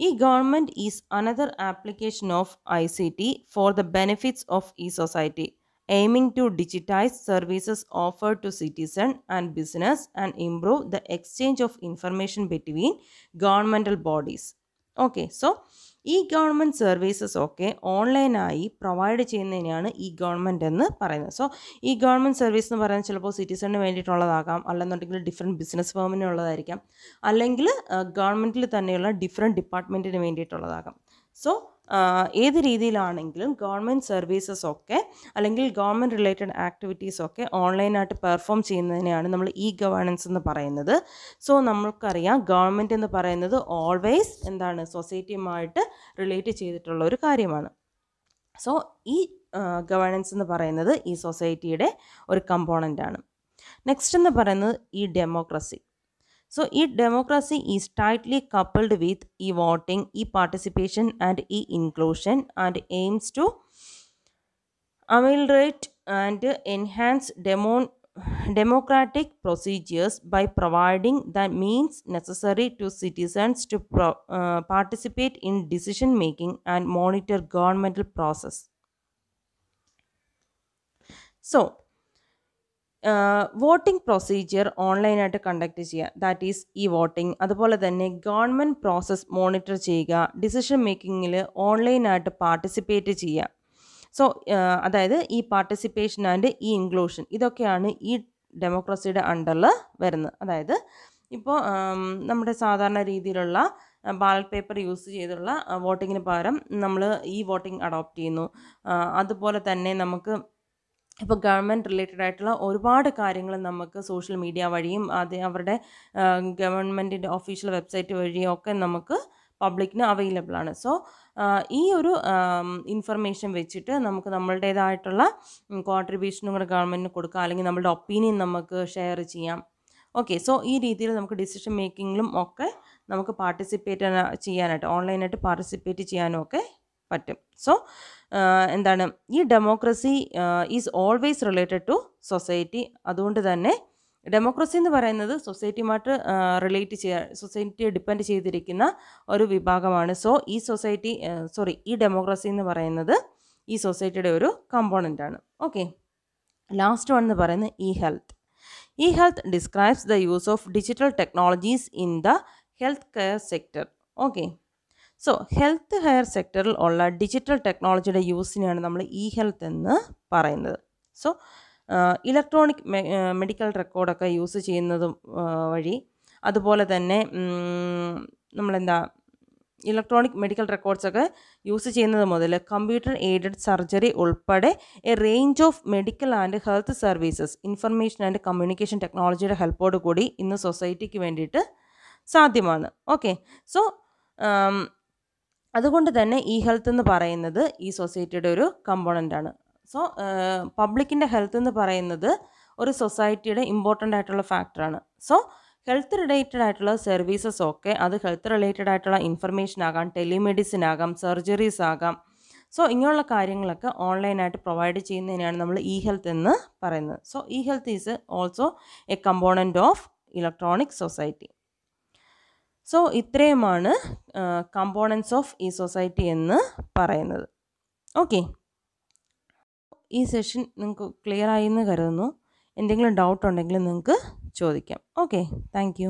E-government is another application of ICT for the benefits of e-society, aiming to digitize services offered to citizens and business and improve the exchange of information between governmental bodies. Okay, so government services ഒക്കെ ഓൺലൈനായി provide ചെയ്യുന്നതിനെയാണ് government എന്ന് പറയുന്നത്. So government service എന്ന് പറയുന്നത് ചിലപ്പോൾ സിറ്റിസണിന് വേണ്ടിയിട്ടുള്ളതാകാം, അല്ലെന്നുണ്ടെങ്കിൽ different business ഫേമിനുള്ളതായിരിക്കാം, അല്ലെങ്കിൽ ഗവൺമെൻറ്റിൽ തന്നെയുള്ള ഡിഫറെൻറ്റ് ഡിപ്പാർട്ട്മെൻറ്റിന് വേണ്ടിയിട്ടുള്ളതാകാം. സോ ഏത് രീതിയിലാണെങ്കിലും ഗവൺമെൻറ് സർവീസസ് ഒക്കെ അല്ലെങ്കിൽ ഗവൺമെൻറ് റിലേറ്റഡ് ആക്ടിവിറ്റീസ് ഒക്കെ ഓൺലൈനായിട്ട് പെർഫോം ചെയ്യുന്നതിനെയാണ് നമ്മൾ ഗവേണൻസ് എന്ന് പറയുന്നത്. സോ നമുക്കറിയാം ഗവൺമെൻറ് എന്ന് പറയുന്നത് ഓൾവേസ് സൊസൈറ്റിയുമായിട്ട് റിലേറ്റ് ചെയ്തിട്ടുള്ള ഒരു കാര്യമാണ്. സോ ഗവേണൻസ് എന്ന് പറയുന്നത് ഈ സൊസൈറ്റിയുടെ ഒരു കമ്പോണൻ്റ് ആണ്. നെക്സ്റ്റ് എന്ന് പറയുന്നത് democracy. So democracy is tightly coupled with voting, participation and inclusion, and aims to ameliorate and enhance democratic procedures by providing the means necessary to citizens to participate in decision making and monitor governmental process. So, voting procedure ഓൺലൈനായിട്ട് conduct ചെയ്യുക, that is ഈ voting. അതുപോലെ തന്നെ government process monitor ചെയ്യുക, decision മേക്കിങ്ങിൽ ഓൺലൈനായിട്ട് participate ചെയ്യുക. So അതായത് ഈ പാർട്ടിസിപ്പേഷൻ ആൻഡ് ഈ ഇൻക്ലൂഷൻ ഇതൊക്കെയാണ് ഈ ഡെമോക്രസിയുടെ അണ്ടറിൽ വരുന്നത്. അതായത് ഇപ്പോൾ നമ്മുടെ സാധാരണ രീതിയിലുള്ള ബാലറ്റ് പേപ്പർ യൂസ് ചെയ്തുള്ള വോട്ടിങ്ങിന് പകരം നമ്മൾ ഈ വോട്ടിംഗ് അഡോപ്റ്റ് ചെയ്യുന്നു. അതുപോലെ തന്നെ നമുക്ക് ഇപ്പോൾ ഗവൺമെൻറ് റിലേറ്റഡ് ആയിട്ടുള്ള ഒരുപാട് കാര്യങ്ങൾ നമുക്ക് സോഷ്യൽ മീഡിയ വഴിയും അവരുടെ ഗവൺമെൻറ്റിൻ്റെ ഒഫീഷ്യൽ വെബ്സൈറ്റ് വഴിയും ഒക്കെ നമുക്ക് പബ്ലിക്കിന് അവൈലബിൾ ആണ്. സോ ഈ ഒരു ഇൻഫർമേഷൻ വെച്ചിട്ട് നമുക്ക് നമ്മളുടേതായിട്ടുള്ള കോൺട്രിബ്യൂഷനും കൂടെ ഗവൺമെൻറ്റിന് കൊടുക്കാം, അല്ലെങ്കിൽ നമ്മളുടെ ഒപ്പീനിയൻ നമുക്ക് ഷെയർ ചെയ്യാം. ഓക്കെ, സോ ഈ രീതിയിൽ നമുക്ക് ഡിസിഷൻ മേക്കിങ്ങിലും ഒക്കെ നമുക്ക് പാർട്ടിസിപ്പേറ്റ് ചെയ്യാനായിട്ട് ഓൺലൈനായിട്ട് പാർട്ടിസിപ്പേറ്റ് ചെയ്യാനും ഒക്കെ പറ്റും. സോ എന്താണ് ഈ democracy is always related to society. അതുകൊണ്ട് തന്നെ ഡെമോക്രസി എന്ന് പറയുന്നത് സൊസൈറ്റിയുമായിട്ട് റിലേറ്റ് സൊസൈറ്റിയെ ഡിപ്പെൻഡ് ചെയ്തിരിക്കുന്ന ഒരു വിഭാഗമാണ്. സോ ഈ ഡെമോക്രസി എന്ന് പറയുന്നത് ഈ സൊസൈറ്റിയുടെ ഒരു കമ്പോണൻ്റ് ആണ്. ഓക്കെ, ലാസ്റ്റ് വൺ എന്ന് പറയുന്നത് E health. E health describes the use of digital technologies in the health care sector. Okay, so health care സെക്ടറിൽ ഉള്ള ഡിജിറ്റൽ ടെക്നോളജിയുടെ യൂസിനെയാണ് നമ്മൾ ഇ ഹെൽത്ത് എന്ന് പറയുന്നത്. സോ ഇലക്ട്രോണിക് മെഡിക്കൽ റെക്കോർഡൊക്കെ യൂസ് ചെയ്യുന്നതും വഴി, അതുപോലെ തന്നെ ഇലക്ട്രോണിക് മെഡിക്കൽ റെക്കോർഡ്സൊക്കെ യൂസ് ചെയ്യുന്നത് മുതൽ കമ്പ്യൂട്ടർ എയ്ഡഡ് സർജറി ഉൾപ്പെടെ A range of medical and health services information and communication ടെക്നോളജിയുടെ ഹെൽപ്പോട് കൂടി ഇന്ന് സൊസൈറ്റിക്ക് വേണ്ടിയിട്ട് സാധ്യമാണ്. ഓക്കെ, സോ അതുകൊണ്ട് തന്നെ ഇ ഹെൽത്ത് എന്ന് പറയുന്നത് ഈ സൊസൈറ്റിയുടെ ഒരു കമ്പോണൻ്റ് ആണ്. സോ പബ്ലിക്കിൻ്റെ ഹെൽത്ത് എന്ന് പറയുന്നത് ഒരു സൊസൈറ്റിയുടെ ഇമ്പോർട്ടൻ്റ് ആയിട്ടുള്ള ഫാക്ടറാണ്. സോ ഹെൽത്ത് റിലേറ്റഡ് ആയിട്ടുള്ള സർവീസസ് ഒക്കെ അത് ഹെൽത്ത് റിലേറ്റഡ് ആയിട്ടുള്ള ഇൻഫർമേഷൻ ആകാം, ടെലിമെഡിസിൻ ആകാം, സർജറീസ് ആകാം. സോ ഇങ്ങനെയുള്ള കാര്യങ്ങളൊക്കെ ഓൺലൈനായിട്ട് പ്രൊവൈഡ് ചെയ്യുന്നതിനാണ് നമ്മൾ ഇ ഹെൽത്ത് എന്ന് പറയുന്നത്. So E health is also A component of electronic society. So ഇത്രയുമാണ് കമ്പോണൻസ് ഓഫ് ഈ സൊസൈറ്റി എന്ന് പറയുന്നത്. ഓക്കെ, ഈ സെഷൻ നിങ്ങൾക്ക് ക്ലിയർ ആയി എന്ന് കരുതുന്നു. എന്തെങ്കിലും ഡൗട്ട് ഉണ്ടെങ്കിൽ നിങ്ങൾക്ക് ചോദിക്കാം. Okay, thank you.